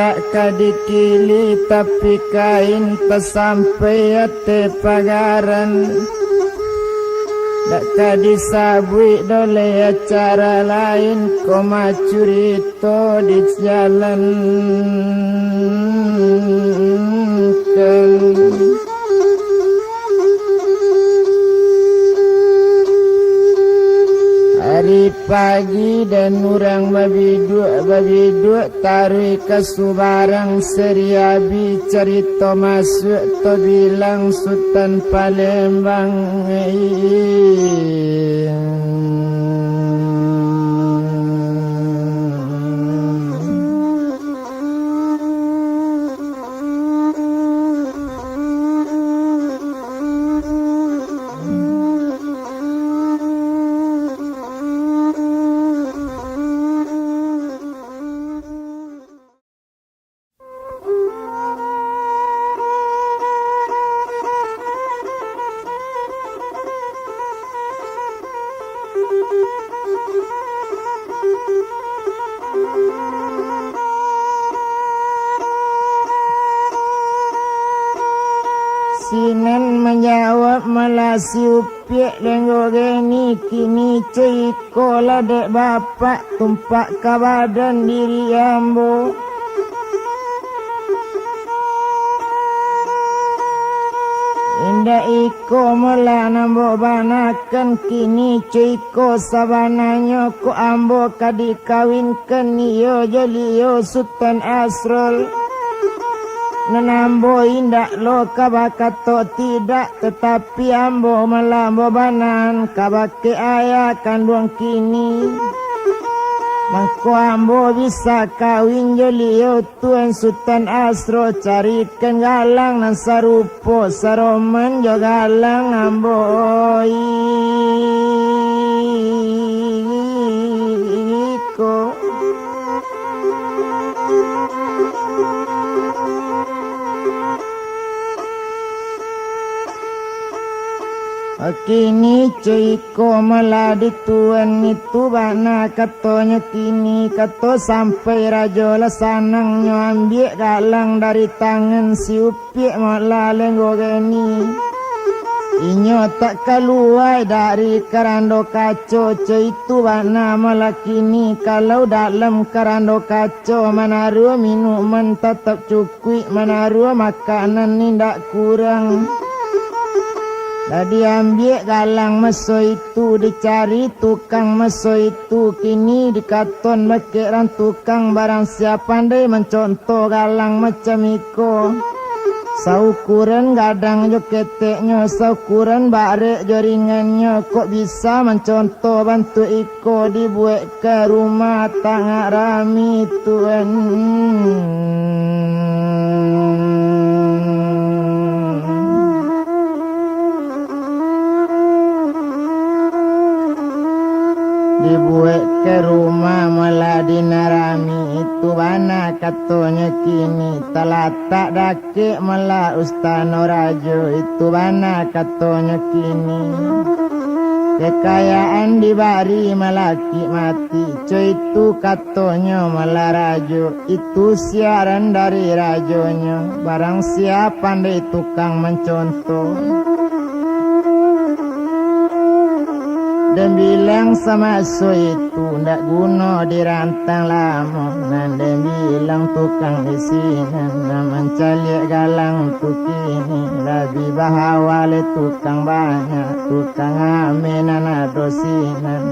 tak kadikili tapi kain pesampai ate pagaran. Tak kadisabui dole acara lain koma curito di jalan hari pagi dan orang babi dua taruh kesubarang seriabi cerita masuk to bilang Sultan Palembang. Sinan menjawab melasi upiak lenggo geni kini ciko ladek bapak tumpak kabadan diri ambo. Indah iko mula nambo banakan kini ciko sabananya ko ambo kadi kawinkan iyo joliyo Sultan Asrul. Menambo indak lo kabakato tidak tetapi ambo melambo banan kabake ayah kandung kini. Mangko ambo bisa kawin jolio tuan Sultan Asro carikan galang nan sarupo saroman jo galang ambo iko. Kini ciko meladi tuan itu bana katonya kini kato sampai rajo lesanang nyo ambil galang dari tangan si upiak malah lenggo geni. Inyo tak keluar dari kerando kaco itu bana malah kini kalau dalam kerando kaco menaruh minuman tetap cukup menaruh makanan tidak kurang. Dah diambil galang meso itu dicari tukang meso itu kini dikaton bakiran tukang barang siapa pandai mencontoh galang macam iko. Saukuran gadang jo keteknya saukuran barek jaringannya kok bisa mencontoh bantu iko dibuat ke rumah tangga rami tuan. Dibuat ke rumah malah dinarami itu bana katonya kini talatak dake malah ustano rajo itu bana katonya kini kekayaan dibari malaki mati coy itu katonya malah rajo itu siaran dari rajonya barang siapa pandai tukang mencontoh. Dan bilang sama so itu ndak guna dirantang lama. Dan bilang tukang isinan mencari galang untuk kini lebih bahawa le tukang banyak tukang aminan dosinan.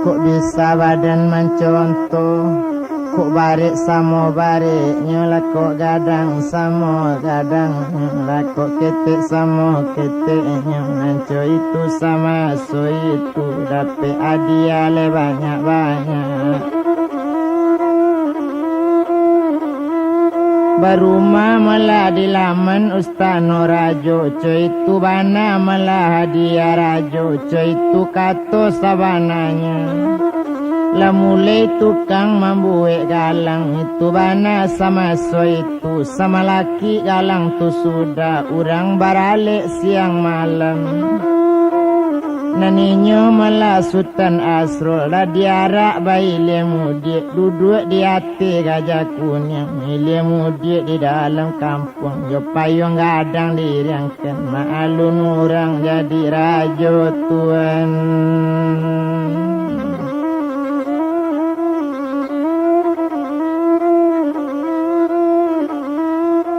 Kok bisa badan mencontoh? Kok barik samo barik nyola kok gadang samo gadang nyola kok ketek samo ketek nyola itu sama so itu dapet adiale banyak-banyak. Baruma malah di laman ustano rajo coy itu bana malah hadiah rajo coy itu kato sabananya. Lah mulai tukang membuat galang itu bana sama so itu sama laki galang tu sudah orang baralik siang malam. Naninyo mala Sultan Asrul lah diarak bayi lemudik duduk di hati gajah kuning lemudik di dalam kampung yo payung gadang dirangkan maalun orang jadi raja tuan.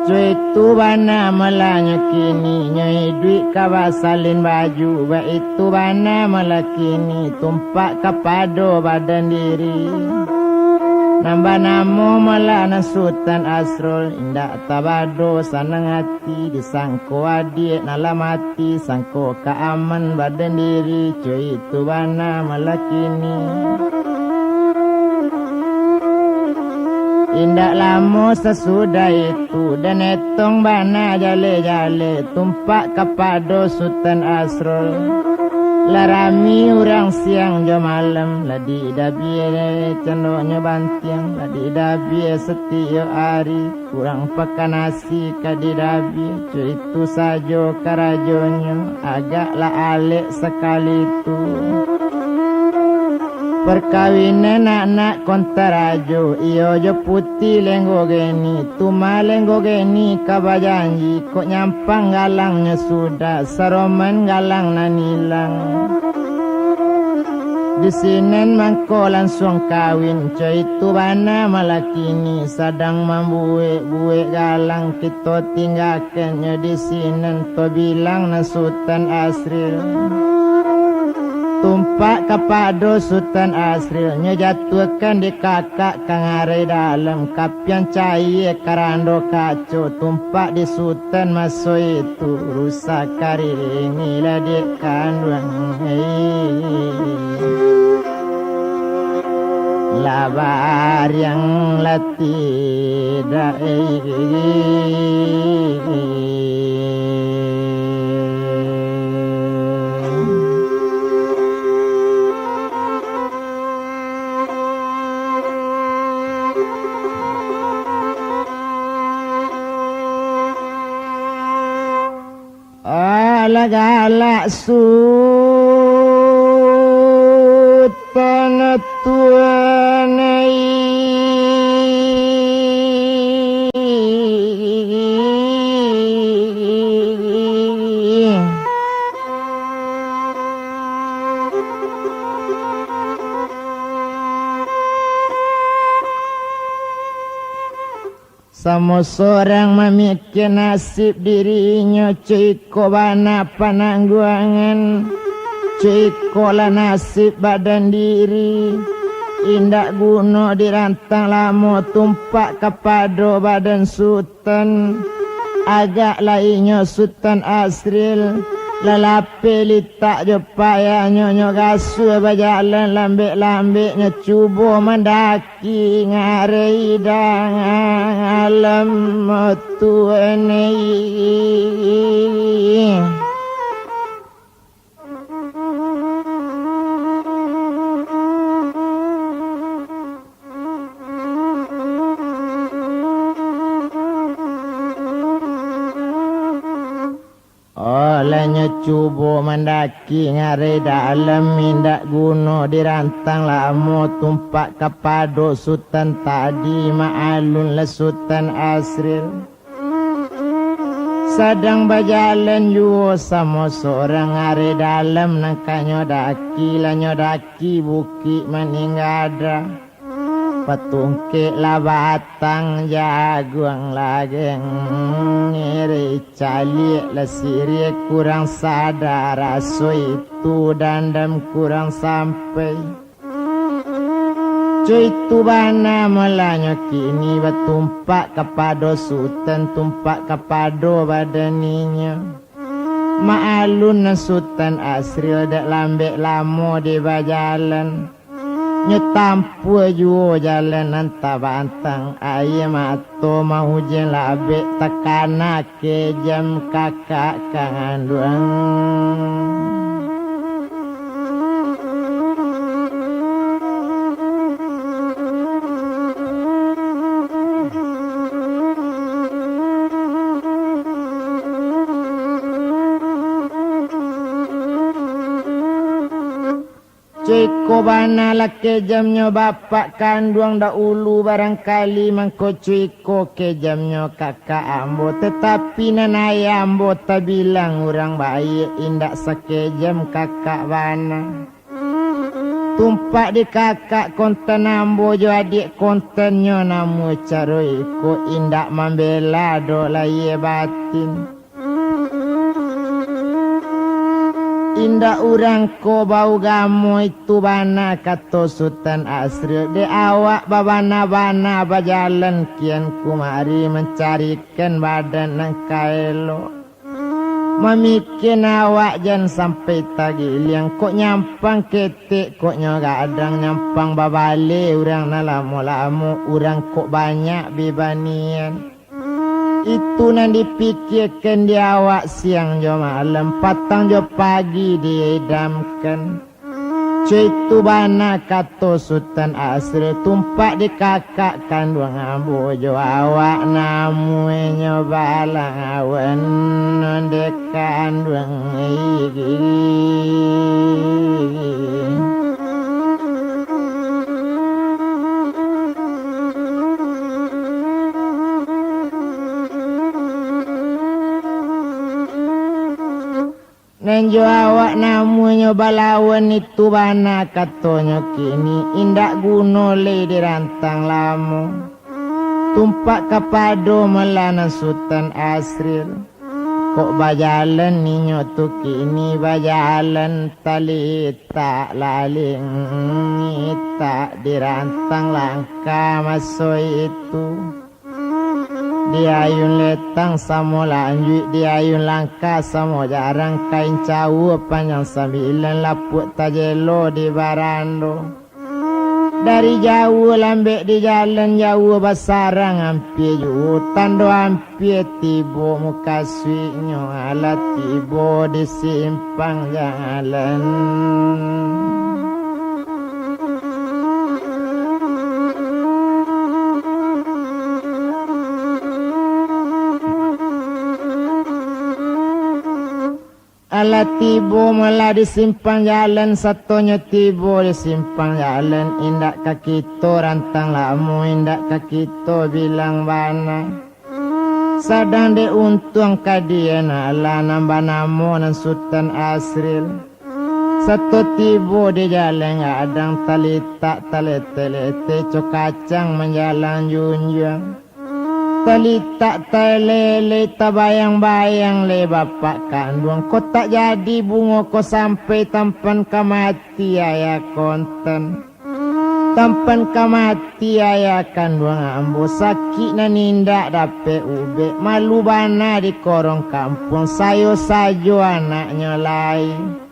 Cuy tu bana malanya kini nyai duit kawasalin baju ba itu bana malah kini tumpak kapado badan diri nambah namo malah na Sultan Asrul indak tabado sanang hati disangko adik nala mati sangko keaman badan diri cuy itu bana malah kini. Indak lama sesudah itu dan etong bana jale-jale tumpak kepada Sultan Asrul. Larami orang siang jo malam ladi dabie cendoknya bantiang ladi dabie setiap hari kurang pakan nasi kadi dabie cu itu sajo karajonyo agaklah alik sekali itu. Perkawinan anak kontarajo iyo jo putih lenggo geni tuma lenggo geni kabajanji kok nyampang galangnya sudah saroman galang nanilang di sinen mangko langsung kawin coy itu bana malah kini sadang membuek galang kita tinggalkannya di sinen to bilang na Sultan Asrul. Tumpak kepada Sultan Asrul jatuhkan di kakak kangarai dalam kapian cair karando kaco tumpak di Sultan masuk itu rusak karir inilah di kandung labar yang latih galak Sultan tuanai Sama seorang memikir nasib dirinya ciko bana penangguangan ciko lah nasib badan diri indak guna dirantang lama tumpak kepada badan Sultan agak lainnya Sultan Asrul lalape litak je payah nyonya gasu berjalan lambik-lambiknya cuba mendaki ngarai dan alam tuan olehnya cuba mendaki ngare dalam mindak guna dirantang lama tumpak kepada Sultan tadi ma'alun le Sultan Asrul sedang berjalan juga sama seorang ngare dalam nangkanya daki lah nyodaki bukit meningada patungke lah batang jagung lageng ngiri calik lah siri kurang sadar raso itu dandam kurang sampai cuy itu bana melanya kini bertumpak kepada Sultan tumpak kepada badaninya ma'alun Sultan Asrul dak lambek lama di bajalan nyetampu juo jalan anta bantang ayam atau mau hujan labek tekana ke jam kakak kandung Cuiko bana lake jamnya bapak kandung dahulu barangkali mangko cuiko ke jamnya kakak ambo. Tetapi nanaya ambo tak bilang orang baik indak sakejam kakak bana. Tumpak di kakak konten ambo jo adik kontennya namu caroi ko indak membela do laye batin. Indah urang ko bau gamo itu bana kato Sultan Asri de awak babana-bana bajalan kian kumari mencarikan badan nang kaelo memikin awak jan sampai tagiliang kok nyampang ketik kok nyogadang nyampang babale urang na lamo-lamo urang kok banyak bibanian. Itu nan dipikirkan di awak siang jo malam patang jo pagi diedamkan. Cuitu bana kato Sultan Asri tumpak di kakak kandung ambo jo awak namu nyobalang awan non de kandung Nenjo awak namunyo balawan itu bana katonyo kini indak gunole dirantang lamu. Tumpak kapado melana Sultan Asri. Kok bajalan ninyo tu kini bajalan tali tak laling tak dirantang langkah masoi itu. Diayun letang samo lanjut diayun langkah samo jarang kain cawu panjang sambilan lapuk tajelo di barando. Dari jauh lambek di jalan jauh basarang hampir jutan do hampir tibo muka suinyo ala tibo di simpang jalan. Ala tibo malah di simpang jalan satunya tibo di simpang jalan indak kakito rantang lamu indak kakito bilang bana sadang de untung kadian ala nambah namo nan Sultan Asri satu tibo di jalan adang talita talete cokacang menjalan junjang. Tali tak telele tabayang-bayang le bapak kandung. Kau tak jadi bunga kau sampai tampan kamati ayah konten. Tampan kamati ayah kandung ambo sakit na nindak dape ube. Malu bana di korong kampung sayo sajo anaknya lain.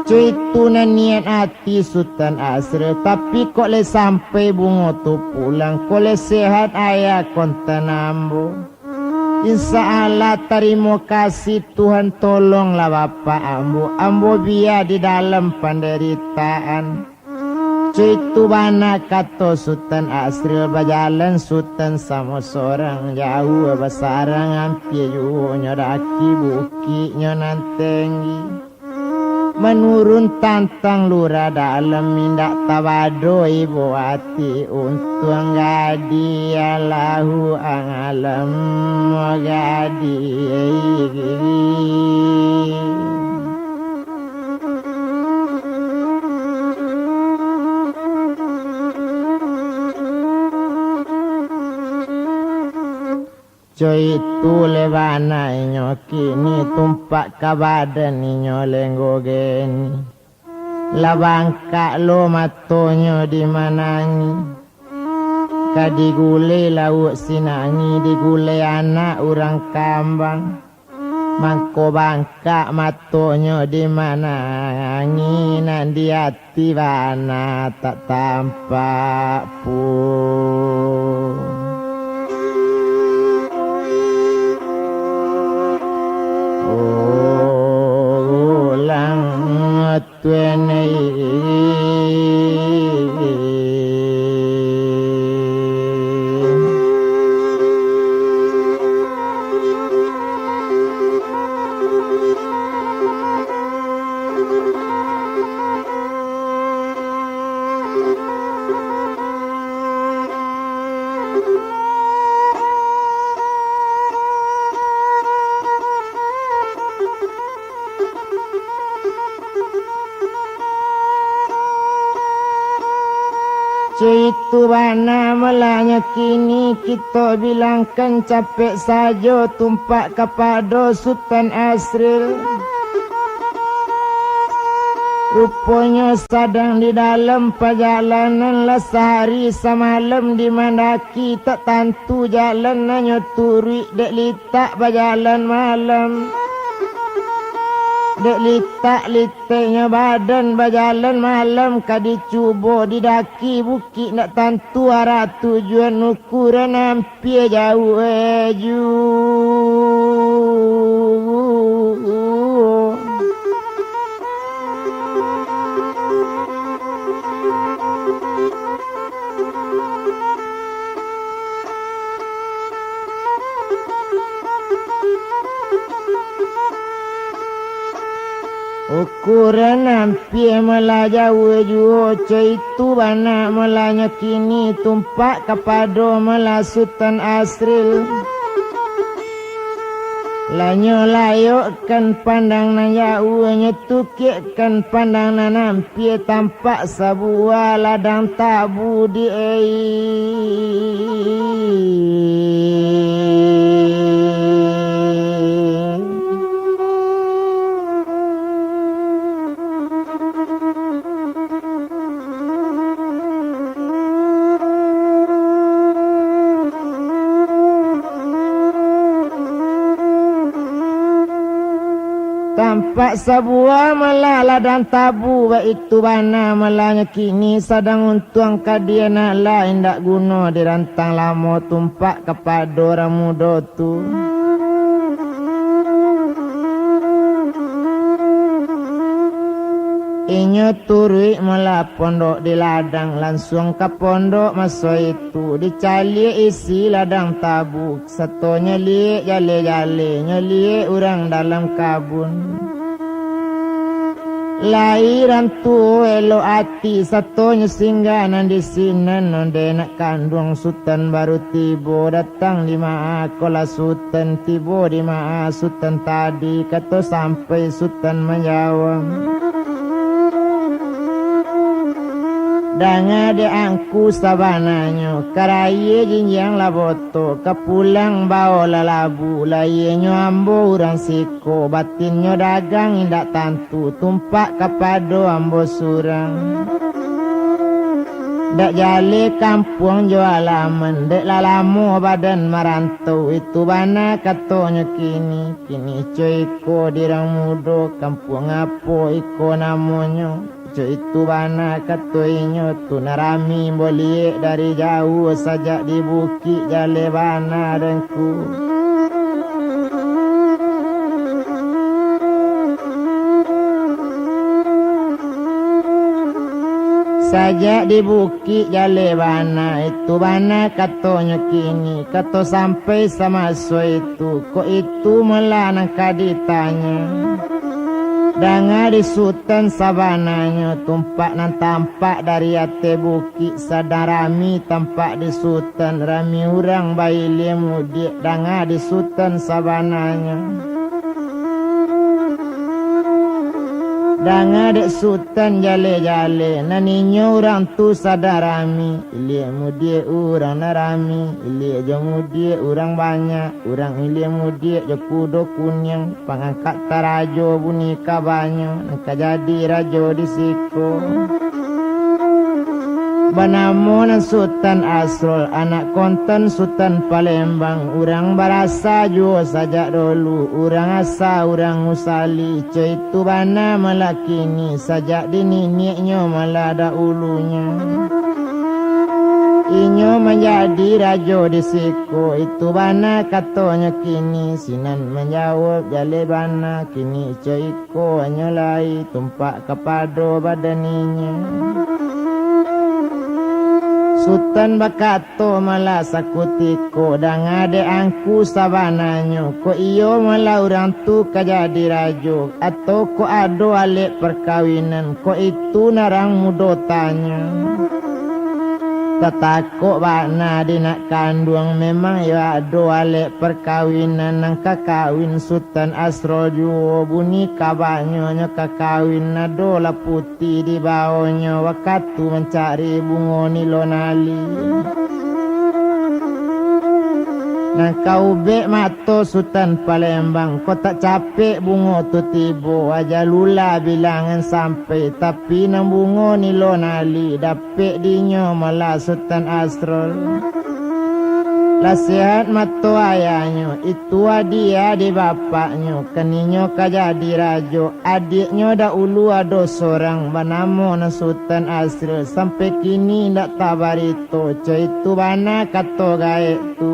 Cuitu na niat hati Sultan Asri tapi kok le sampai bunga tu pulang kok le sehat ayah konten ambo. Insya Allah terima kasih Tuhan tolonglah bapak ambo. Ambo biar di dalam penderitaan. Cuitu bana kato Sultan Asri berjalan Sultan sama seorang jauh besarang hampir juhnya daki bukitnya nantengi. Menurun tantang lura dalam mindak tawado ibu hati untung gadi Allahu alam gadi. Coy itu lebana inyo kini tumpak kabadan inyo lenggogeni. Labangka lo matonyo di manangi. Kadigule lauk sinangi digule anak urang kambang. Mangko bangka matonyo di manangi nan di hati bana tak tampak pun. Tuene Itu bana melanya kini kita bilangkan capek saja tumpak kepada Sultan Asril. Rupanya sedang di dalam perjalanan lah sehari semalam di Mandaki tak tentu jalan hanya turi dek litak berjalan malam. Dek litak liteknya badan berjalan malam kadi cuba didaki bukit nak tentu arah tujuan ukuran hampir jauh ukuran hampir malah jauh juga itu bana malahnya kini tumpak kepada malah Sultan Asril. Lanyo layokkan pandang na jauhnya tukikkan pandang na hampir tampak sebuah ladang tabu di tampak sebuah malah ladang tabu itu bana malahnya kini sedang untuang kadiana lain tak guna dirantang lama tumpak kepada orang muda tu. Inyo turui malah pondok di ladang langsung ke pondok masa itu dicali isi ladang tabu satunya liek jale-jale nyelie orang dalam kabun. Lahiran tu elo hati satunya singganan di sini nonde nak kandung Sultan baru tibo datang di maa kola Sultan tibo di maa Sultan tadi kata sampai Sultan menjawab. Danga de angku sabananyo karaya jinjang laboto kepulang bawa lalabu layenyo ambo urang siko batinyo dagang indak tantu tumpak kepado ambo surang. Dak jale kampung jualaman dek lalamu badan marantau itu bana katonyo kini coiko dirang mudo kampung apo iko namonyo. Itu bana katoinyo tu narami boleh dari jauh saja di bukit jale bana dengku. Saja di bukit jale bana itu bana katonyo kini kato sampai sama so itu kok itu melanang kaditanya. Danga di Sultan sabananya tumpak nan tampak dari ate bukit sadang rami tampak di Sultan rami urang bayi mudik danga di Sultan sabananya. Danga dek Sultan jale-jale naninyo orang tu sadar rami ilie mudik urang narami ilie jo mudik urang banyak urang ilie mudik jo kudo kunyang pangangkat tarajo bunika banyak naka jadi rajo di siko. Banamonan Sultan Asrul anak konten Sultan Palembang urang barasa jua sajak dulu urang asa urang usali itu bana melakini sajak dininiknya malah ada ulunya. Inyo menjadi rajo di siko itu bana katonya kini sinan menjawab jale bana kini coiko nyolai tumpak kepado badaninya. Sultan bakato malah sakutiko dang ade angku sabananyo ko iyo malah orang tu kajadi rajo atau ko ado alik perkawinan ko itu narang mudo tanya. Tatakok bakna di nak kandung memang ya ado alek perkawinan nang kakawin Sultan Asrul juo bunyi kabanyo nya kakawin nado la putih di bawahnya wakatu mencari bungo nilonali. Nang kau be mato Sultan Palembang kau tak capek bungo tu tibo aja lula bilangan sampai tapi nang bungo ni lonali dapet dinyo malah Sultan Asrul. Lah sehat mato ayahnya itu dia di bapaknya keninyo kajadi rajo adiknya dah ulu ada seorang bernama na Sultan Asrul sampai kini ndak tabarito itu bana kato gaek tu.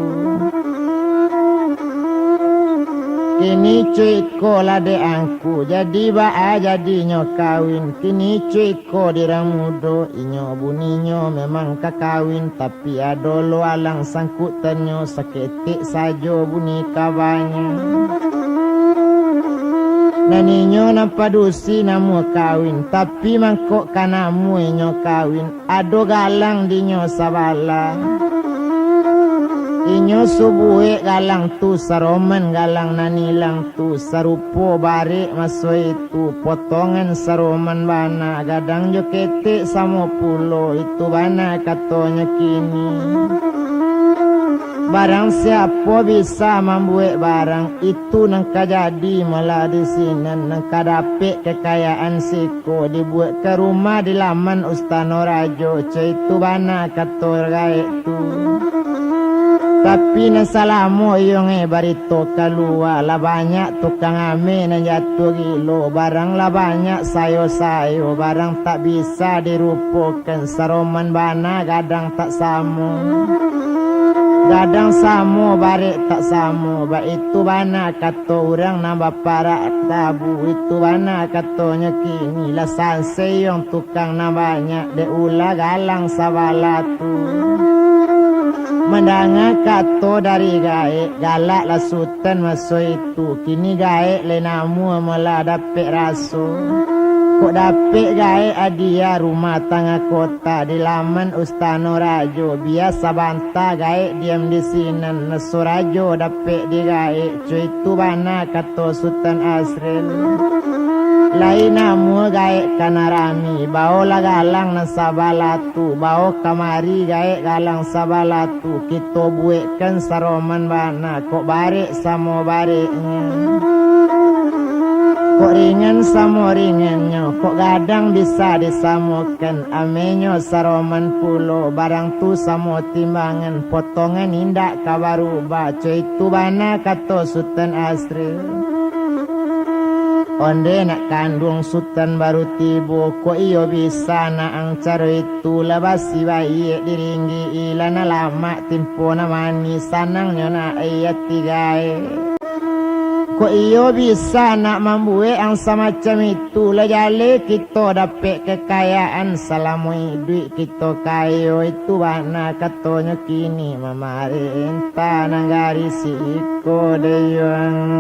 Kini cuiko lade angku jadi baa jadinya kawin. Kini cuiko dirang mudo inyo buninyo memang kakawin tapi adolo alang sangkutannya saketik sajo buni kabanya. Naninyo nampadusi namu kawin tapi mangkok kanamu inyo kawin ado galang dinyo sabala. Inyo subuhe galang tu saroman galang nanilang tu sarupo bare maso itu potongan saroman bana gadang jo ketik samo pulo itu bana katonya kini. Barang siapa bisa membuat barang itu nang kajadi malah di sini nang kadapek kekayaan siko dibuat ke rumah di laman Ustano Rajo itu bana kator gaek tu. Tapi nasalamu yung barito kalua la banyak tukang ame na jatuh gilo barang la banyak sayo-sayo barang tak bisa dirupakan saroman bana gadang tak samo gadang samo barik tak samo ba itu bana kato orang nambah para tabu itu bana katonya kini la sanse yung tukang na banyak de ula galang sabalatu. Mendanga kato dari gaek galak lah Sultan maso itu kini gaek lenamu malah dapet raso kok dapet gaek adia rumah tangga kota di laman Ustano Rajo biasa bantah gaek diam di sini naso Rajo dapet di gaek cuy itu bana kato Sultan Asrul. Lain namu gaek kanarami bau la galang na sabalatu bau kamari gaek galang sabalatu kita buatkan saroman bana kok barik samo bariknya kok ringan samo ringannya kok gadang bisa disamukan amenyo saroman pulo barang tu samo timbangan potongan indak kabaruba cuy itu bana kato Sultan Asrul. Onde nak kandung Sultan baru tibo ko iyo bisa na ang caro itu labasi bayi diringgi ilana lama timpo na mani sanang nyo na ayat tigae ko iyo bisa nak mambuhe ang semacam itu lajale kita dapet kekayaan salamu duit kita kayo itu bana katonya kini mamarintah nanggari si iko deyong.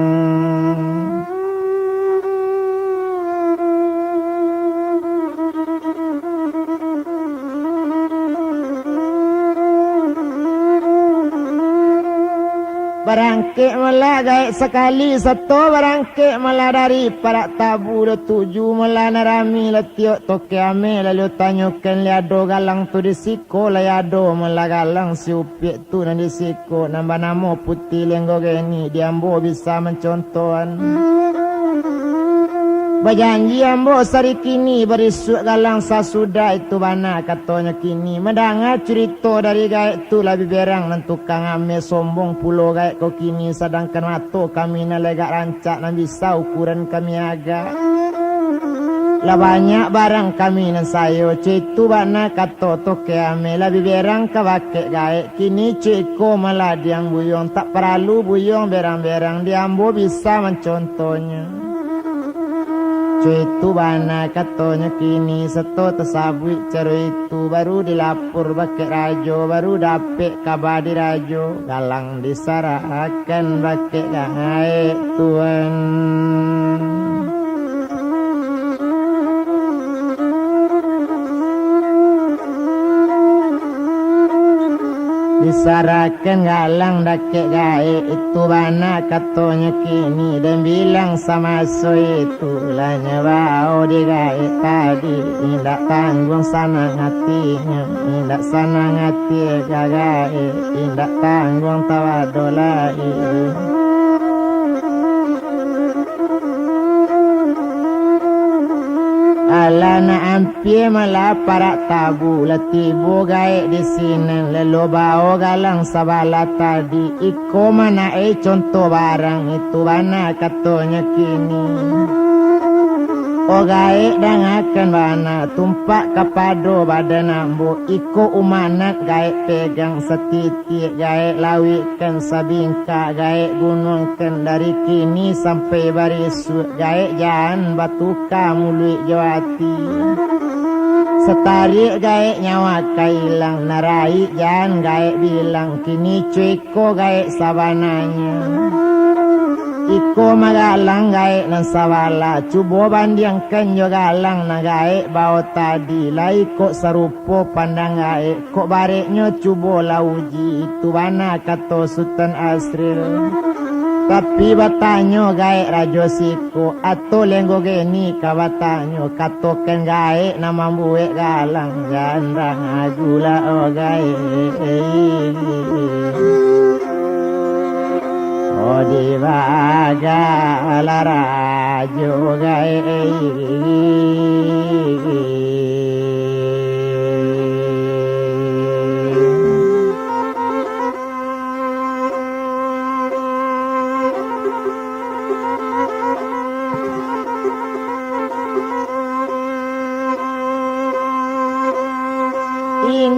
Barangke malah gaek sekali satu barangke malah dari para tabu le tuju malah narami le tiok toke ame lalu tanyokan liado galang tu di siko liado malah galang si upiak tu nan di siko nambah namo putih lenggo geni diambo bisa mencontohan. Berjanji ambo sari kini berisuk galang sasuda itu bana katonya kini mendengar cerita dari gaek tu lebih berang dan tukang ame sombong pulo gaek kau kini sedangkan mato kami na legak rancak nan bisa ukuran kami agak lah banyak barang kami nan sayo itu bana kato toke ame lebih berang kawake gaek kini ciko malah diang buyong tak perlu buyong berang-berang diambo bisa mencontohnya. Itu bana katonya kini seto tersabui cero itu baru dilapor bake rajo baru dapet kabar di rajo galang disarahkan bake gaek tuan. disarakan galang dakek gae itu bana katanya kini dan bilang sama so itu lanya bau di gae tadi indak tanggung sana hatinya indak sana hati gae indak tanggung tawadolai ala na ampie mala para tabu latibo gae di sini lelobao galang sabala tadi iko mana contoh barang itu bana katanya kini o gae dangakan bana tumpak kapado badan ambo iko umanat gae pegang setiti gae lawikan sabingka gae gunungkan dari kini sampai barisu gae jalan batuka mului jawati setarik gae nyawa kailang narai jalan gae bilang kini cuiko gae sabananya iko magalang gae nan sawala cubo bandiangkan yo galang na gae bau tadi lai kok sarupo pandang gae kok bareknya cubo lauji itu bana kato Sultan Asril tapi batanyo gae rajo siko atau lenggo geni kabatanyo katoken gae nama buwe galang jandang agula o gae o divaga la rajo gae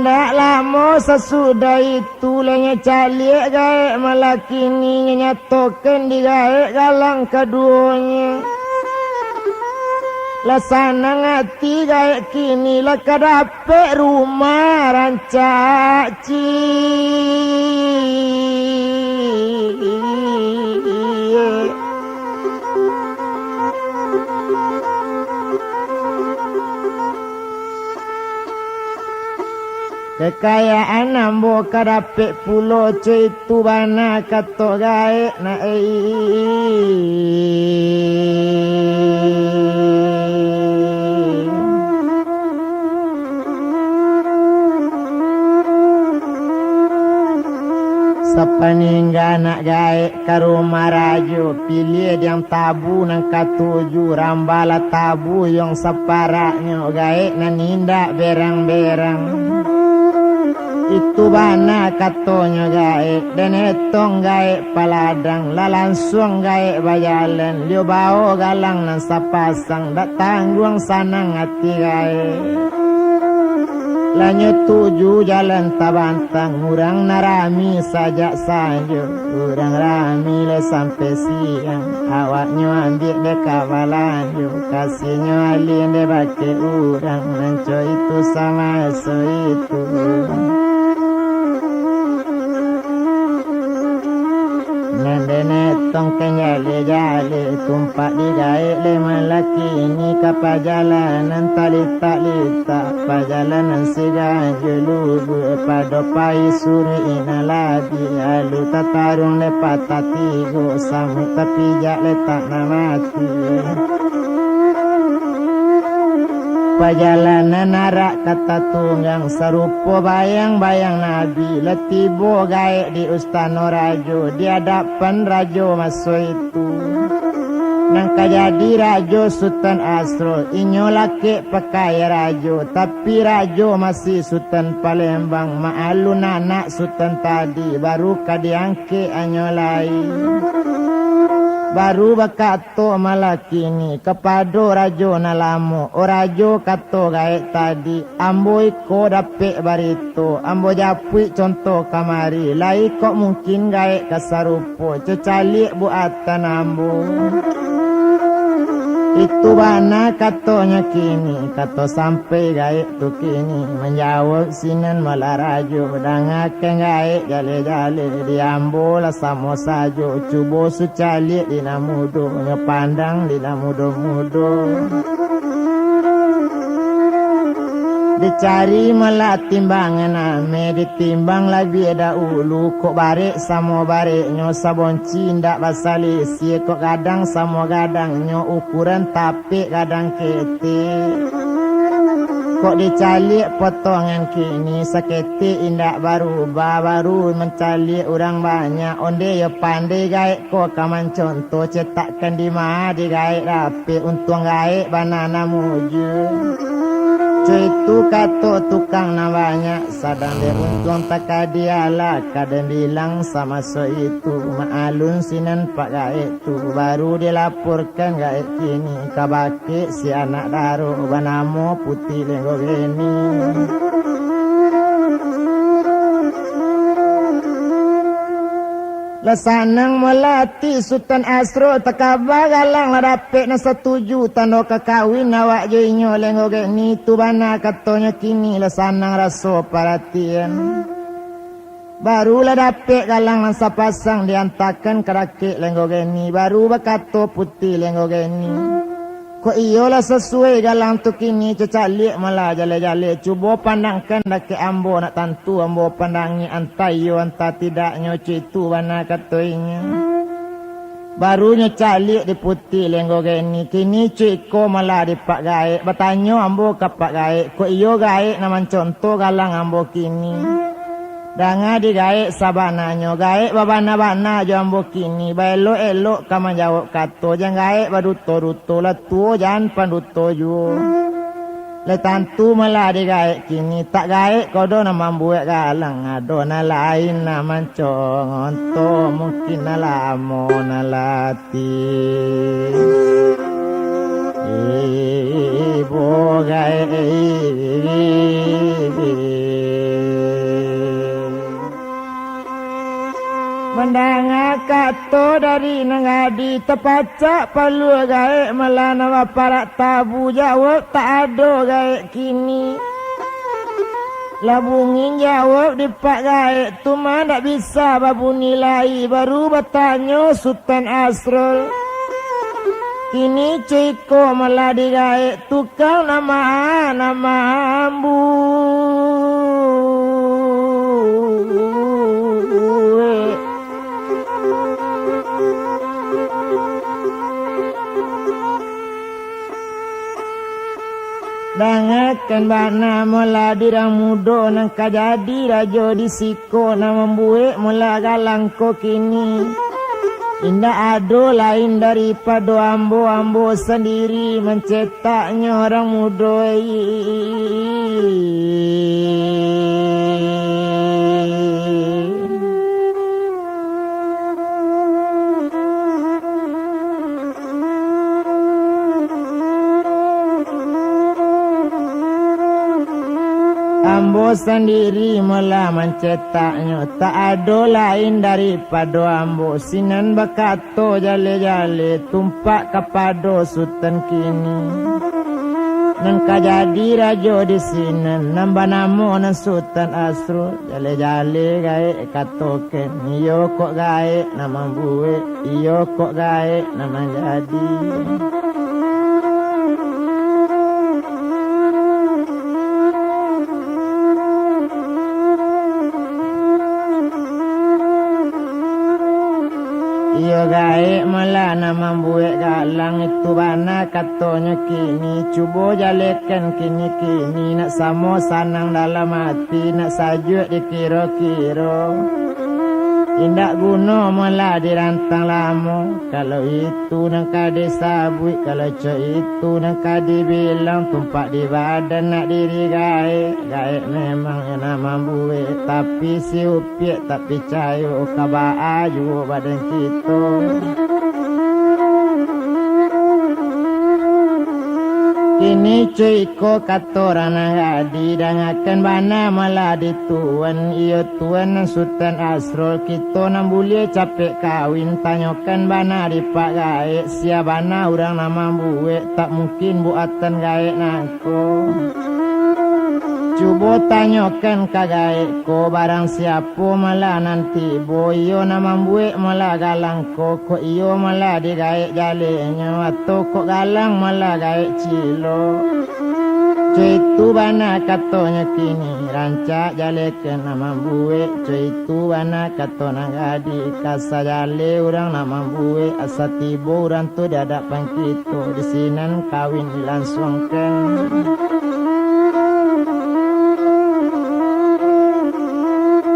indah lama sesudah itu lenya calik gae malakini nyatokan di gae galang keduanya lasana ngati gae kini lah kadapek rumah rancaci kekayaan ambo kadapek pulo itu bana kato gae na sepeninggal nak gae ke rumah rajo pilih yang tabu nang katuju rambala tabu yang separaknya gae na nindak berang-berang itu bana katonya gae dan etong gae paladang la langsung gae bajalan dia bawa galang nan sapasang dak tanggung sanang hati gae lanyo tuju jalan tabantang urang narami sajak saja urang rami le sampai siang awaknya ambil de kawalan yo kasihnya alin de bake urang nanco itu sama so itu nendene tong kenyale-jale tumpak di gae le malaki ni kapajalanan talita-lita pajalanan sigaje lubu pada pai suri inalabi alu tatarung le patatigo samu tapi jak letak namati pajalanan narak kata tunggang serupa bayang-bayang Nabi letibo gae di Ustano Rajo di hadapan Rajo maso itu nang kajadi Rajo Sultan Asrul inyo laki pakai Rajo tapi Rajo masih Sultan Palembang maalun anak Sultan tadi baru kadiangke anyo lain baru bakato malakini kepada rajo nalamu o rajo kato gae tadi ambo iko dapek barito ambo japui contoh kamari lai kok mungkin gae kasarupo cecalik buatan ambo itu bana katonya kini kato sampai gae tu kini menjawab sinan malarajo dangaken gae jale-jale diambo la samo sajo cubo sucali dina mudo ngepandang dina mudo-mudo Dicari malah timbangan ame ditimbang lebih dahulu kok barek sama bareknya sabonci ndak basali si kok kadang sama kadangnya ukuran tapi kadang kete kok dicalik potongan kini saketi indak baru mencalik orang banyak onde ya pandai gaek kok kaman contoh cetakkan di mah di gaek rapi untung gaek banana muju itu kato tukang namanya sadang dia untung tak kadiala kadang bilang sama so itu maalun sinan pak gaek tu baru dilaporkan gaek kini kabake si anak daru banamo putih lenggo geni Lasanang melati Sultan Asro takaba galang ladapek na setuju tano kakawin awak joinyo lenggo geni tu bana katonya kini lasanang raso perhatian baru ladapek galang lang sapasang diantakan kerakik lenggo geni baru bakato putih lenggo geni kok iyalah sesuai galang tu kini cecalik malah jale-jale cuba pandangkan dake ambo nak tantu ambo pandangi antai yo anta tidaknya citu bana katoinya barunya calik di putih lenggo geni kini ciko malah di pak gaek bertanya ambo ke pak gaek kok iyo gaek naman contoh galang ambo kini danga di gaek sabananya gaek babana-bana jambo kini baelo-elok kama jawab kato jang gaek baduto-duto la tuo jan panduto ju le tantu malah di gaek kini tak gaek kodo na mambuek galang ado na lain na mancong onto mungkin na lamo na lati ibo gaek Mendanga kato dari nangadi tepacak palu gaek melana waparak tabu jawab tak ada gaek kini labungin jawab di pak gaek tu mah tak bisa babu nilai baru bertanya Sultan Asrul kini ciko malah di gaek tukang nama ambu Dangakan bana mula dirang mudo nang kajadi rajo disiko na membuik mula galang ko kini indah ado lain daripada ambo sendiri mencetaknya orang mudo Ambo sendiri mula mencetaknya tak ada lain daripada ambo sinan bakato jale-jale tumpak kepada Sultan kini nan kajadi rajo di sinan nambah namo nan Sultan Asro jale-jale gaek katoken iyo kok gaek nama buwe iyo kok gaek nama jadi Iyo gaek malah nama buek galang itu bana katonya kini cuba jalekan kini nak samo sanang dalam hati nak sajuk dikira-kira indak guna malah dirantang lama kalau itu nak kade sabui kalau cok itu nak kade bilang tumpak di badan nak diri gaek memang yang nama buek tapi si upiak tak percaya kabaa juga badan kita kini cuiko katoran ngadi dangakan bana malah dituan iyo tuan Sultan Asrul kita nam boleh capek kawin tanyakan bana di pak gaek sia bana orang nama buek tak mungkin buatan gaek nangko cuba tanyakan ka gaek ko barang siapa malah nanti boyo nama buek malah galang ko iyo malah di gaek jalenya atau kok galang malah gaek cilo Cuitu bana katanya kini rancak jalekan nama buwe. Cuitu bana katona gadi kasa jale orang nama buwe. Asa tibo orang tu dadapan kita disinan kawin dilangsungkan.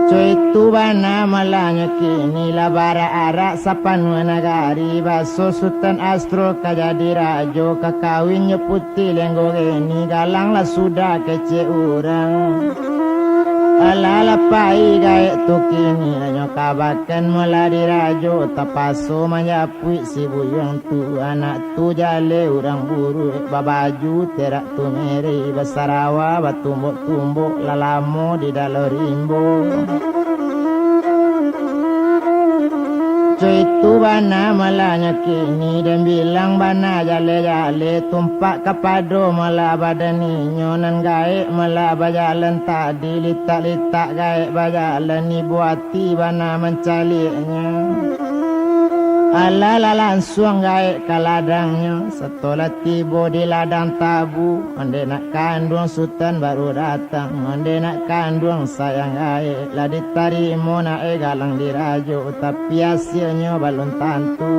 Cuitu bana malanya kini labara arak sapan nagari baso sultan astro kajadi rajo kakawinnya putih lenggo geni galang lah sudah kece orang ala pai gae tu kini nyo kabakan meladi rajo tapaso manyapui si buyang tu anak tu jale orang buru babaju terak tu meri basarawa batumbuk-tumbuk lalamo di dalam rimbo. Cuitu bana malanya kini dan bilang bana jale-jale tumpak kapado malah badani nyonan gaek malah bajalan tadi litak-litak gaek bajalan ni buati bana mencaliknya ala langsung gaek ke ladangnya setelah tiba di ladang tabu ande nak kandung sultan baru datang ande nak kandung sayang gaek lah ditarimo nak galang dirajo tapi hasilnya balon tantu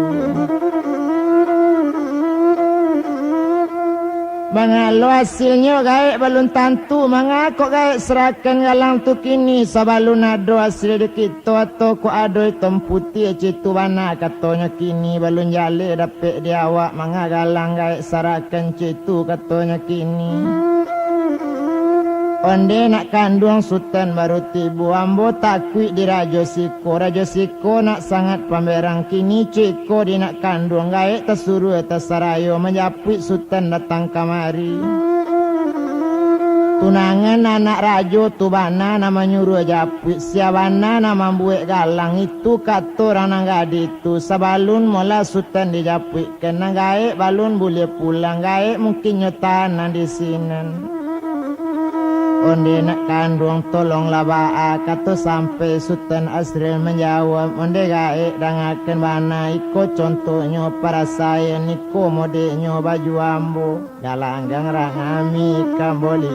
mangalo hasilnya gaek balon tantu mangako gaek serahkan galang tu kini sabalun ado hasil kita atau ko ado hitam putih citu bana katanya kini balun jale dapet dia awak manga galang gaek serahkan citu katanya kini onde nak kandung sultan baru tibu ambo takui di rajo siko nak sangat pamerang kini ciko di nak kandung gaek tersuruh tersarayo menjapui sultan datang kamari tunangan anak rajo tu bana nama nyuruh japui siabana nama buek galang itu kata orang gadi tu sabalun mola sultan dijapui kena gaek balun boleh pulang gaek mungkin nyotanan di sini onde nak kandung tolong labaa kata sampai sultan Asril menjawab onde gaek dangaken bana iko contohnya para saya niko modenya baju ambo galanggang rangami kamboli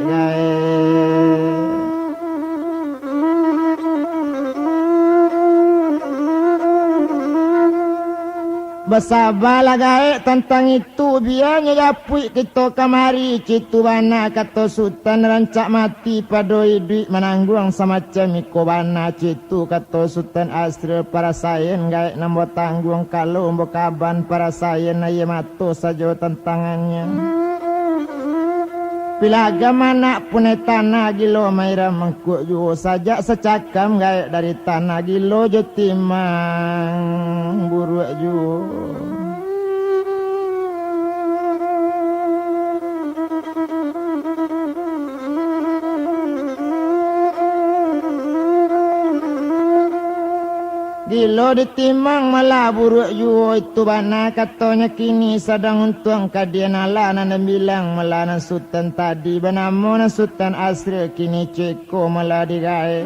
gaek Bersabarlah gaek tentang itu biarnya japui kita kamari citu bana kata sultan rancak mati padoi duit menanggung semacam iko bana citu kata sultan Asril para sayen gaek nambo tanggung kalau umbo kaban para sayen aye mato saja tantangannya bila agama nak punai tanah gilo maira mengkuk juo sajak secakam gaek dari tanah gilo je timang buruk juo gilo ditimang malah buruk juo itu bana katanya kini sedang untung kadian ala dan bilang malah sultan tadi benamo sultan Asril kini ceko malah digae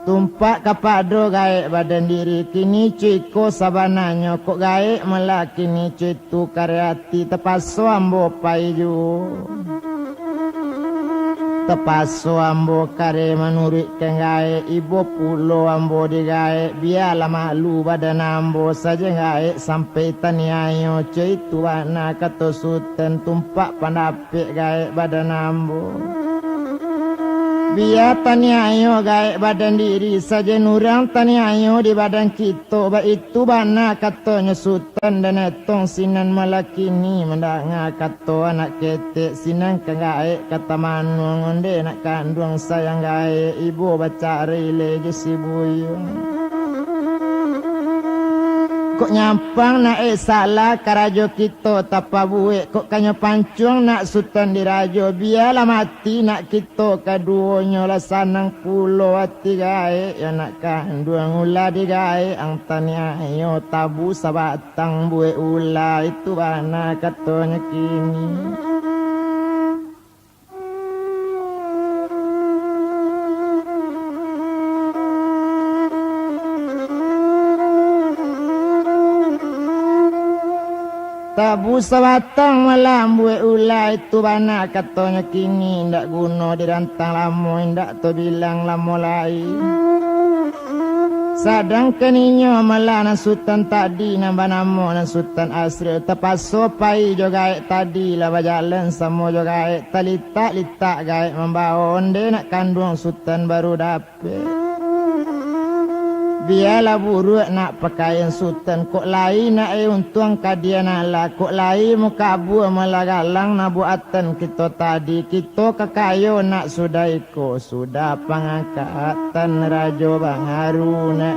tumpak kapado gaek badan diri kini ceko sabananya kok gaek malah kini cetu karyati tepaso ambo pai juo tepaso ambo kare menurut gae ibu pulo ambo digae biarlah malu badan ambo saja gae sampai taniayo citu bana kata sultan tumpak pandapik gae badan ambo biar taniayo gae badan diri saja nurang taniayo di badan kita ba itu bana katanya sultan dan etong sinan malakini mendanga kata anak ketek sinan gae kata manu onde nak kandung sayang gae ibu baca rile je si buyung kok nyampang nak salah karajo kita tapa buik kok kanya pancung nak sultan dirajo biarlah mati nak kita kaduanya lah sanang pulau hati gae ya nak kandung ulah di gae ang tania ayo tabu sabatang buik ulah itu bana katanya kini labu sabatang malam buat ulai tu bana katanya kini ndak guna dirantang lamo ndak tu bilang lamo lai. Sadang keninyo malah na sultan tadi nambah namo na sultan asri tepaso pai jo gaek tadi lah berjalan samo jo gaek talita gaek membawa onde nak kandung sultan baru dapet. Biarlah buruk nak pakaian sultan kok lain nak untung kadia nala kok lain muka abu malah galang nak buatan kita tadi kita kekayo nak sudah iko sudah pangangkatan rajo Bang Haruna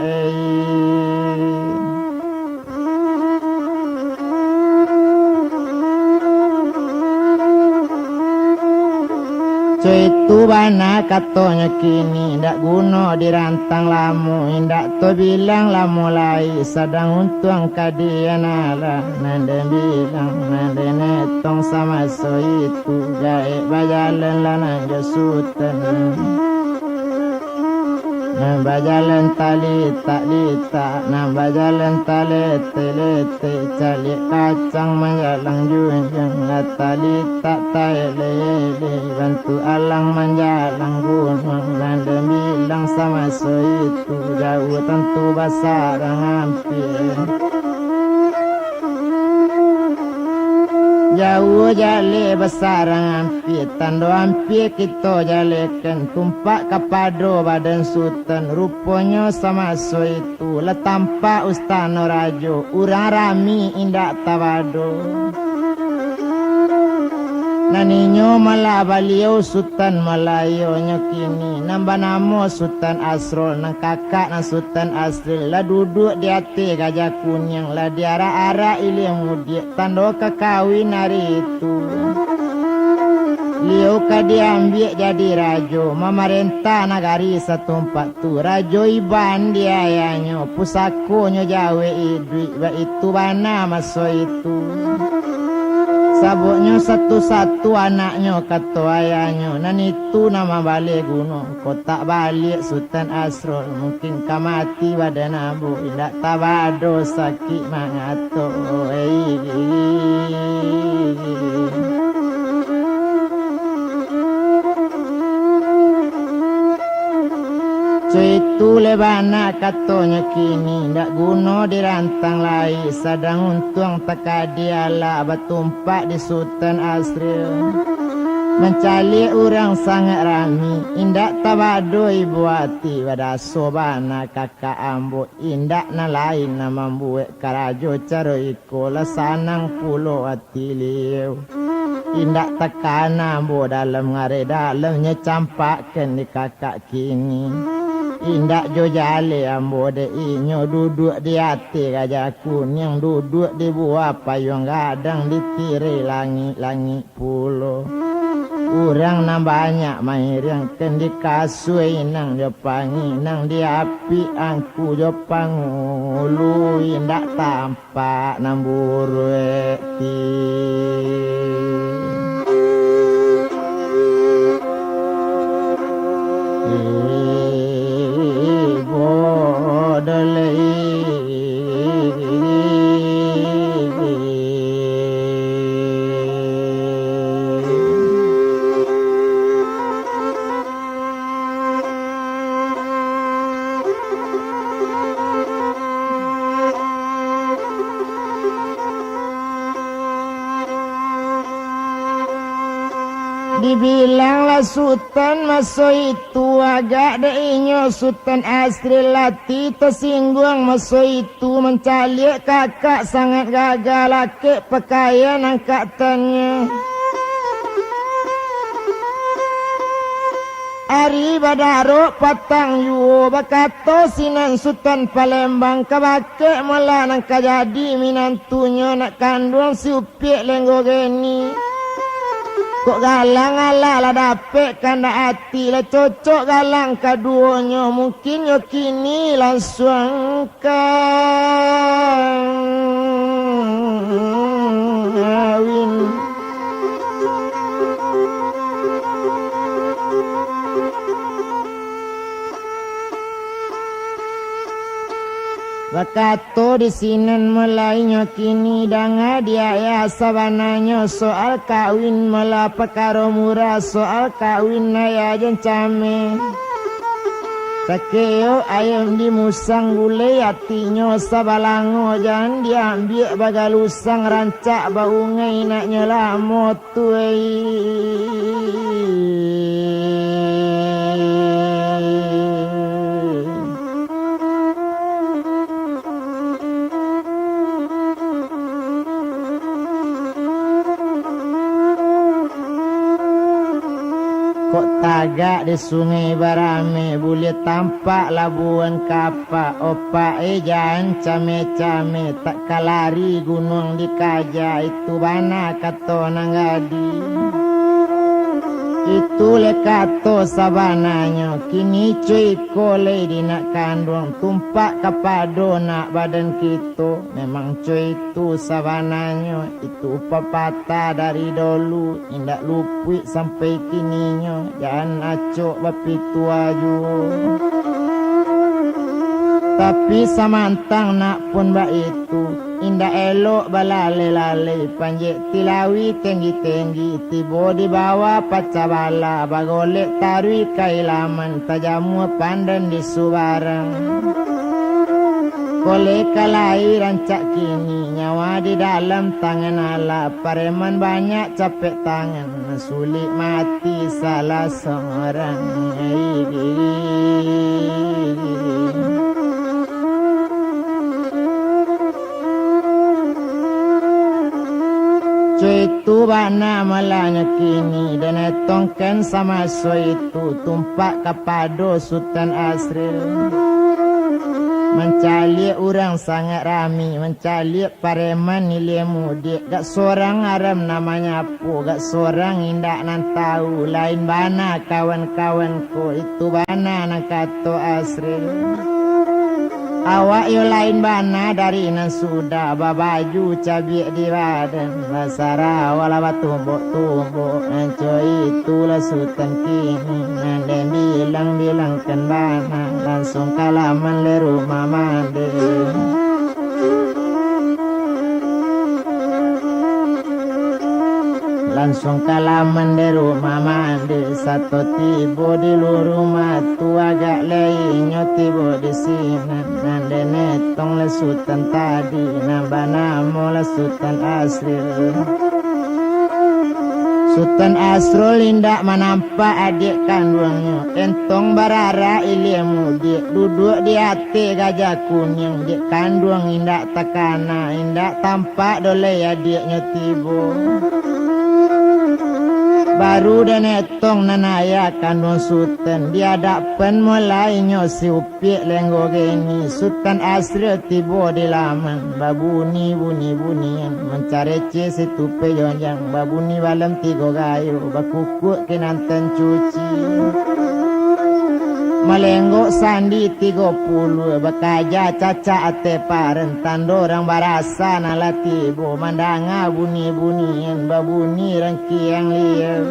itu bana katanya kini ndak guna dirantang lamu ndak to bilang lamu lai sadang untung kadiana lah nande bilang nande netong sama so itu gaek bajalan lanang jasutan nambah jalan tali tak lita nambah jalan tali telete cali kacang menjalang junjung tali tak tali bantu alang menjalang gunung dan bilang sama so itu jauh tentu basarang hampir jauh jale besarang hampir tando hampir kita jalekan tumpak kapado badan sultan rupanya sama so itu letampak ustano rajo urang rami indak tawado naninyo malah baliau sultan Malayo kini nambah namo sultan Asrul nang kakak nang sultan Asrul lah duduk di hati gajah kunyang lah diara-ara ilim mudik tanda kekawin hari itu liu ka diambil jadi rajo memerintah nagari setempat tu rajo iban dia ayahnya pusakonyo jawe idui itu bana maso itu sabuknya satu-satu anaknya kata ayahnya dan itu nama balik gunung kotak balik Sultan Asrul mungkin kamati badan abu tidak tabado sakit mangato itu lebana katanya kini ndak guna dirantang lai sadang untung takadiala batumpak di Sultan Asrul mencari orang sangat rami indak tabado ibu hati pada sobana kakak ambo indak na lain na membuat karajo caro iko lesanang pulo hati liu indak tekana ambo dalam ngare dalamnya campakkan di kakak kini indak jo jale ambo de inyo duduk di hati gajah kuning duduk di buah payung gadang di tiri langit pulo urang nang banyak main yang kendi kasui nang jo pangi nang di api angku jo pangulu indak tampak nang buru ti dibilanglah Sultan maso itu agak deinyo Sultan Asri lati tersinggung maso itu mencalik kakak sangat gagal laki pakaian angkatannya Ari badaro patang yu bakato sinan Sultan Palembang kabake malah nang kajadi minantunya nak kandung si upiak lenggo geni kok galang ala lah dapet kanda hati lah cocok galang kaduanya mungkin yo kini langsung kawin Wakato di sinan mulainya kini danga dia ya sabananya soal kawin mula perkara murah soal kawin naya jencame. Takeo ayam di musang gule hatinya sabalango jangan diambil bagalusang rancak baungai nak nyela motuai. Kok tagak di sungai Barame boleh tampak labuan kapak opak jangan came-came tak kalari gunung di kaja itu bana kato nanggadi itu lekato sabananya kini cuy kolej di nak kandung tumpak kapado nak badan kita memang cuy itu sabananya itu pepatah dari dulu indak lupui sampai kininya jangan acok bapi tua juga tapi samantang nak pun bak itu indah elok balale-lale panjek tilawi tinggi-tinggi tibo di bawah pacabala bagolek tarui kailaman tajamu pandan di subarang kolek kalai rancak kini nyawa di dalam tangan Allah pareman banyak capek tangan sulit mati salah seorang Cuy itu bana malanya kini dan etongkan sama so itu tumpak kapado Sultan Asril mencari orang sangat rami mencari pareman nilai mudik gak seorang aram namanya apa gak seorang indak nan tahu lain bana kawan-kawanku itu bana nak kato Asril awak yo lain bana dari nan sudah babaju cabiak di badan lasara wala batumbuk-tumbuk coy itulah Sultan kini dan bilang-bilangkan bana langsung kalaman le rumah mande langsung kalaman di rumah mandi satu tibo di rumah tu agak lainnya tibo di sini nande netong le Sultan tadi nambah namo le Sultan Asril Sultan Asrul indak menampak adik kandungnya entong barara ilmu dia duduk di hati gajah kuning dik kandung indak takana indak tampak dole adiknya tibo baru dan etong nanaya kandung Sultan dia dapat mulainya si upik lenggo geni Sultan Asril tibo di laman babuni buni-bunian mencari situ peyonjang babuni balam tiga gayu bakukuk kinantan cuci melenggo sandi 30 bakaja caca ate paren tandorang barasa nala tibo mandanga buni-bunian babuni rengkiang liar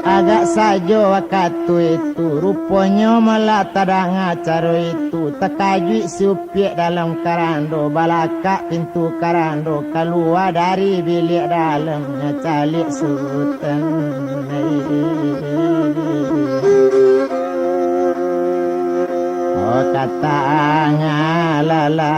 agak sajo waktu itu rupanya malah tadanga caro itu tekajui si upiak dalam karando balakak pintu karando keluar dari bilik dalamnya calik Sultan kata ngalala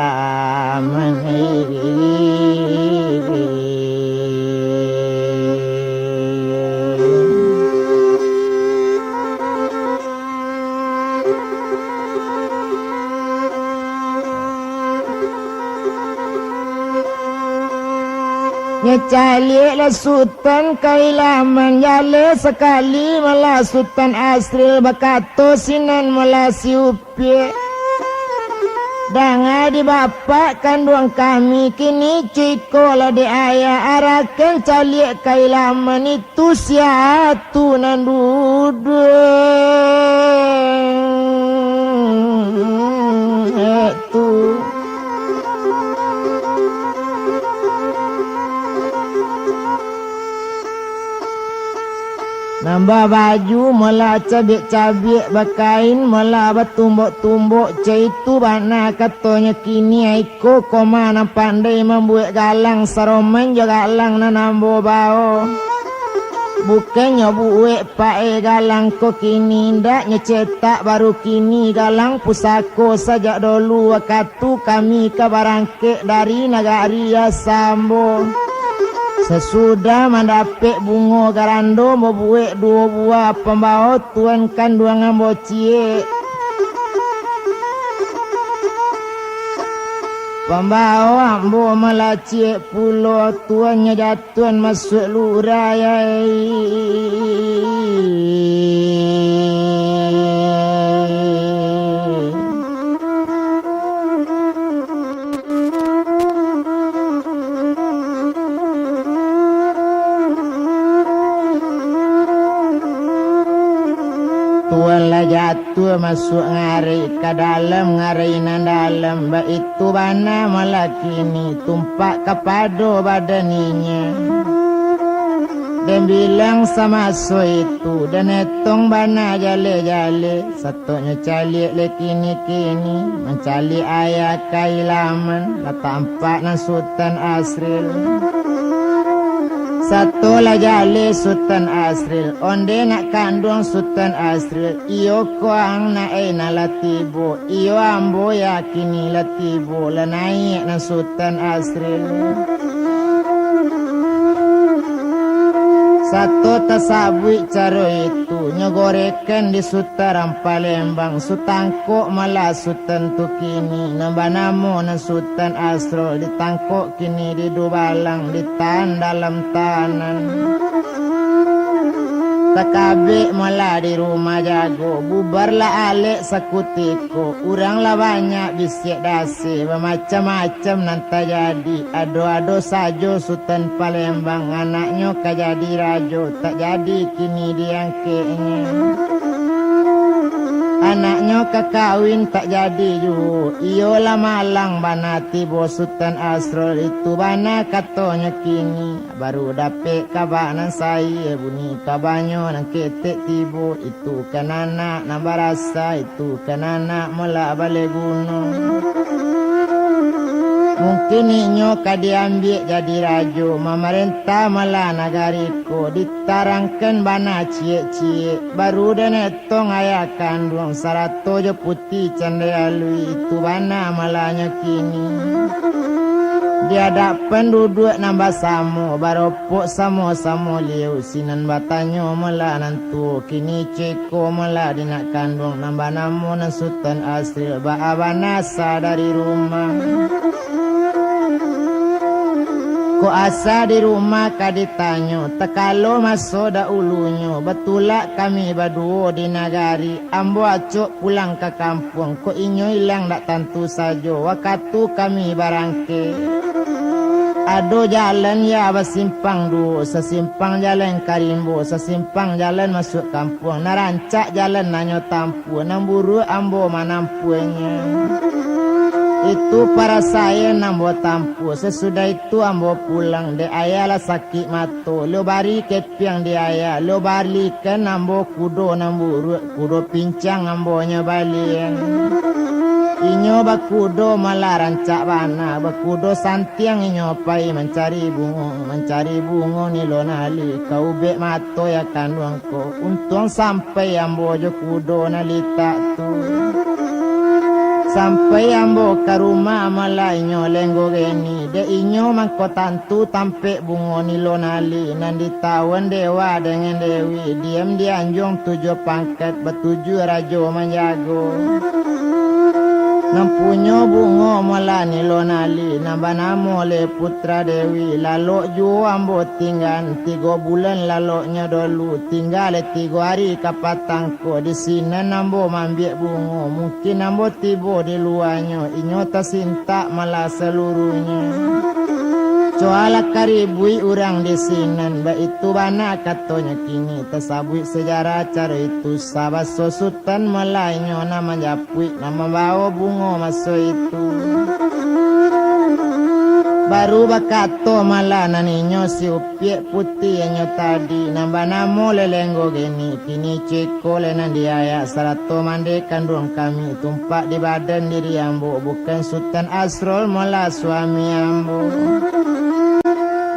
Nyecali le Sultan kailaman yale sekali malah Sultan Asril bakato sinan malah si upie danga di bapak kandung kami kini ciko lah di ayah arakan cali kailaman itu siatu nan duduk itu Nambah baju mula cabik-cabik bakain mula bertumbuk-tumbuk itu bana katanya kini aiko komana pandai membuat galang saromen juga galang na nambo bau. Bukannya buat pae galang ko kini ndaknya cetak baru kini galang pusako sajak dulu waktu kami kabarangke dari nagari Sambo. Sesudah mendapat bunga garando membuat 2 buah pembawa tuan kandungan bocie. Pembawa ambo melacik pulau tuannya jatuan masuk lurai. Tuan lah jatuh masuk ngari ke dalam ngari nan dalam ba itu bana malah kini tumpak kepada badaninya dan bilang sama so itu dan etong bana jale-jale satunya calik le kini-kini mencali ayah kailaman lah tampak nan Sultan Asril. Satu lah jale Sultan Asril onde nak kandung Sultan Asril iyo koang na na latibo iyo ambo yakini latibo la naik na Sultan Asril. Satu tasabui caro itu nyogorekan di Sutaran Palembang sutangkok malah Sultan tu kini nambah namo na Sultan Asrul ditangkok kini di Dubalang ditahan dalam tahanan. Takabik malah di rumah jago bubarlah alik sakutiko uranglah banyak bisik dasi bermacam-macam nanti jadi ado-ado sajo Sultan Palembang anaknya kajadi rajo tak jadi kini diangkeknya anaknya kekawin tak jadi juga iyolah malang banati bos Sultan Asrul itu bana katanya kini baru dapet kabanan saya bunyi kabanyo nang ketek tibo itu kan anak nambah rasa itu kan anak melak balik gunung mungkin inyo kadiambil jadi rajo memerintah malah nagariko ditarangkan bana cie-cie baru dan etong ayah kandung sarato je putih candaya lui itu bana malahnya kini dia dapat duduk nambah samo baropok samo-samo liu sinan batanyo malah nantu kini ceko malah dinak kandung nambah namo na Sultan Asril baabanasa dari rumah. Ko asa di rumah kaditanyo tekalo masuk da ulunyo betulak kami baduo di nagari ambo acuk pulang ke kampung ko inyo hilang dak tentu sajo waktu kami barangke ado jalan ya basimpang du sesimpang jalan Karimbo sesimpang jalan masuk kampung narancak jalan nanyo tampu namburu ambo manampunya. Itu para saya nambo tampu sesudah itu ambo pulang de ayalah sakit mato lo bari kepiang de ayah lo bari kan ambo kudo namburu kudo pincang ambonya balian inyo bakudo malah rancak bana bakudo santiang inyo pai mencari bungo ni lonali kau bek mato ya kandungko untung sampai ambo jo kudo nalita tu sampai ambo ke rumah malah inyo lenggo geni de inyo mangko tantu tampe bungo ni lonali nan ditawan dewa dengan dewi diam dianjung 7 pangkat betujuh rajo menjago nampunyo bungo malah ni lonali nambah namo le putra dewi lalu ju ambo tinggal 3 bulan laloknya dulu tinggal 3 hari kapatangko di sini nambo mambiak bungo mungkin nambo tibo di luarnya inyo tersintak malah seluruhnya soal karibui orang di sini ba itu bana katanya kini tersabui sejarah cara itu sahabat Sultan Melaynya nama japui nama bawa bungo masuk itu baru bakato malana ninyo si upie putih nyo tadi nambah namo lelenggo geni kini ceko lenan diaya sarato mande kandung kami tumpak di badan diri ambo bukan Sultan Asrul mola suami ambo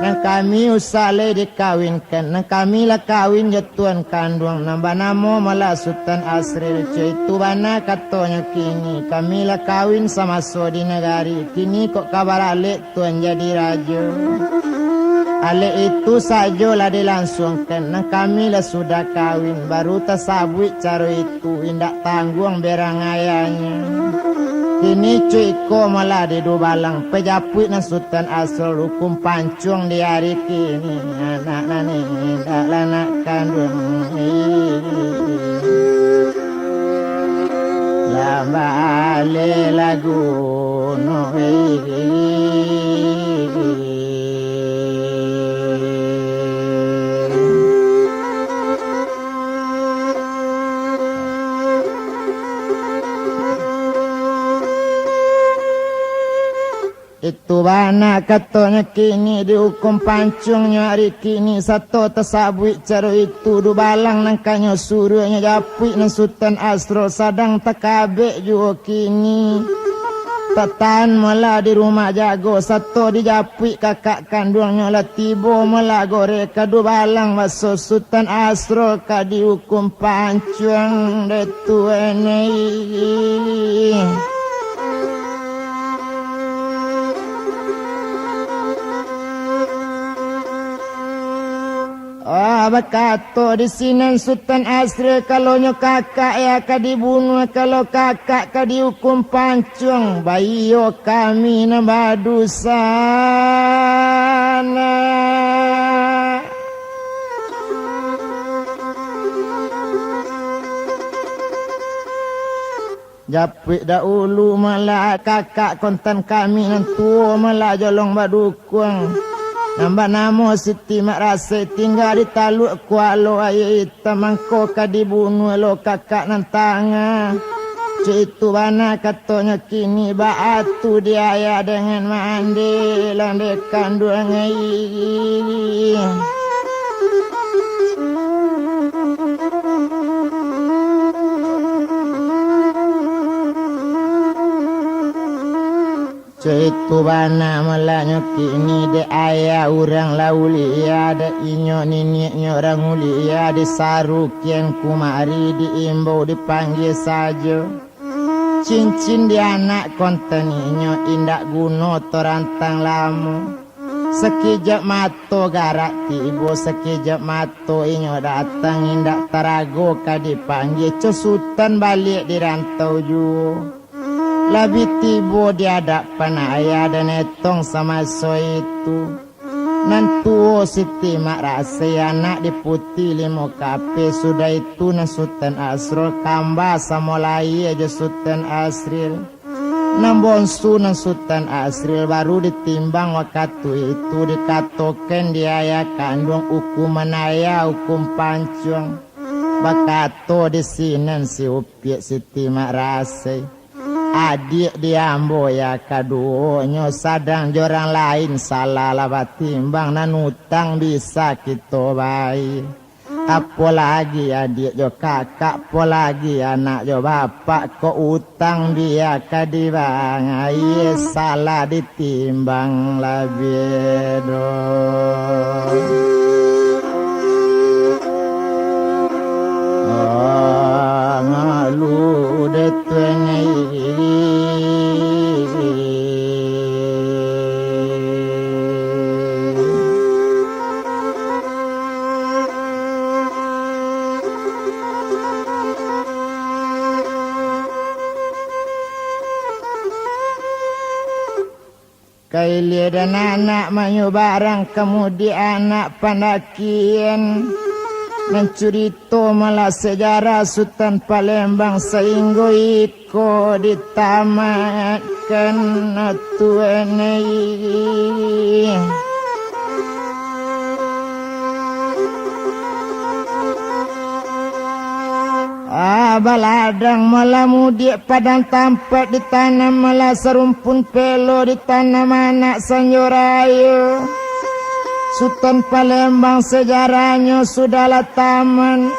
nang kami usale dikawinkan nang kami lah kawin jatuan kandung nambah namo mola Sultan Asril itu bana katonya kini kami lah kawin sama so di negari kini kok kabar alik tuan jadi raja alik itu saja lah dilangsungkan nang kami lah sudah kawin baru tasabui cara itu indak tanggung berang ayahnya kini cuiko malah di balang pejaput na Sultan Asrul hukum pancung di hari kini anak nani tak lanak kandung lamba ale lagu no itu bana katanya kini dihukum pancungnya hari kini satu tasabui cara itu du balang nangkanya suruhnya japui nang Sultan Asrul sadang takabek juga kini tatan malah di rumah jago satu dijapui kakak kandungnya lah tibo malah gore kadu balang masuk Sultan Asrul ka dihukum pancung detu enei bakato di sini Sultan Asril kalau nyo kakak ya ka dibunuh kalau kakak ka dihukum pancung bayo kami na badusana japik dahulu malah kakak kontan kami nan tua malah jolong badukung nambah namo Siti Mak Rasa tinggal di taluk kualo aye tamangko ka dibunuh lo kakak nan tanga itu bana katanya kini batu dia ya dengan mandi landekan dua ngai itu bana malanya kini de ayah orang lauli ada inyo niniknya orang uli ada saruk yang kumari diimbau dipanggil saja cincin di anak konten inyo indak guno torantang lamu sekejap mato garak tibo sekejap mato inyo datang indak tarago ka dipanggil cesutan balik di rantau ju Labi tibo dihadapan ayah dan etong sama so itu nantuo Siti Mak Rasa anak diputi limo kape sudah itu na Sultan Asrul kamba sama lai aja Sultan Asril nambonsu na Sultan Asril baru ditimbang waktu itu dikatoken dia ya kandung hukuman ayah hukum pancung bakato di sinen si upiak Siti Mak Rasa adik diambo ya kaduonyo sadang jorang lain salah lah batimbang nan utang bisa kita baik apalagi adik jo kakak apalagi anak jo bapak kok utang dia kadibang aye salah ditimbang lah bedo ngalu detuengai Kaili dan anak mayu barang kemudian anak pandakian mencurito malah sejarah Sultan Palembang sehingga iko ditamatkan tuenei mala baladang mala mudik padang tampak ditanam mala serumpun pelo ditanam anak sanjorayu Sultan Palembang sejarahnya sudahlah taman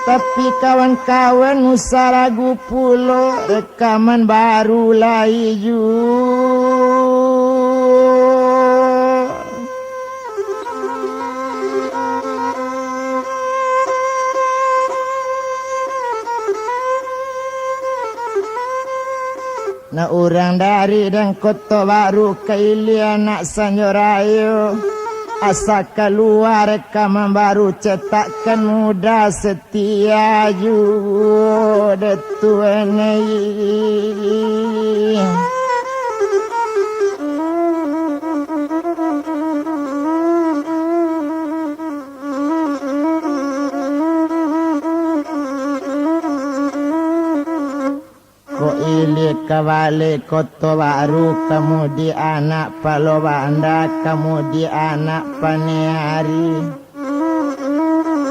tapi kawan-kawan usah ragu pulo rekaman baru lah hijau na orang dari dan kota baru kaili anak sanjorayu asa keluar rekaman baru cetakkan muda setia ju detuanai kawale koto baru kemudian anak palobanda kemudian anak paneari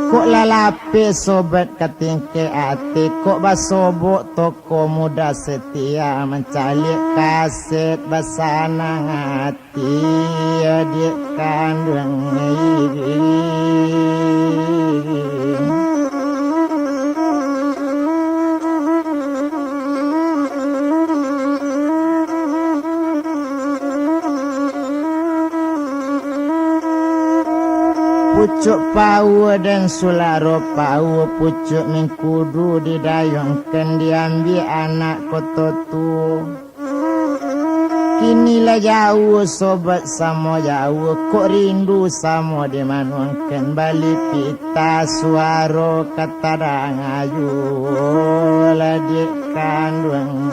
kok lalape sobat ketingke ate kok basobok toko muda setia mencalik kaset basanang hati adik kandung pucuk pau dan sularo pau pucuk mengkudu didayungkan diambil anak kototu kinilah jauh sobat sama jauh kok rindu sama dimanuangkan balik pita suaro kata dangayu ladik kandung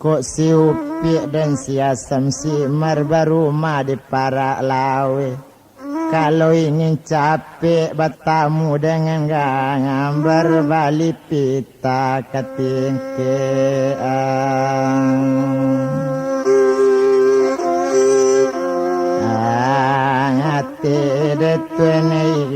kok si upik dan si asam si marbaru ma di para lawe kalau ingin capek bertamu dengan gambar balik pita ketingkean hati detuanai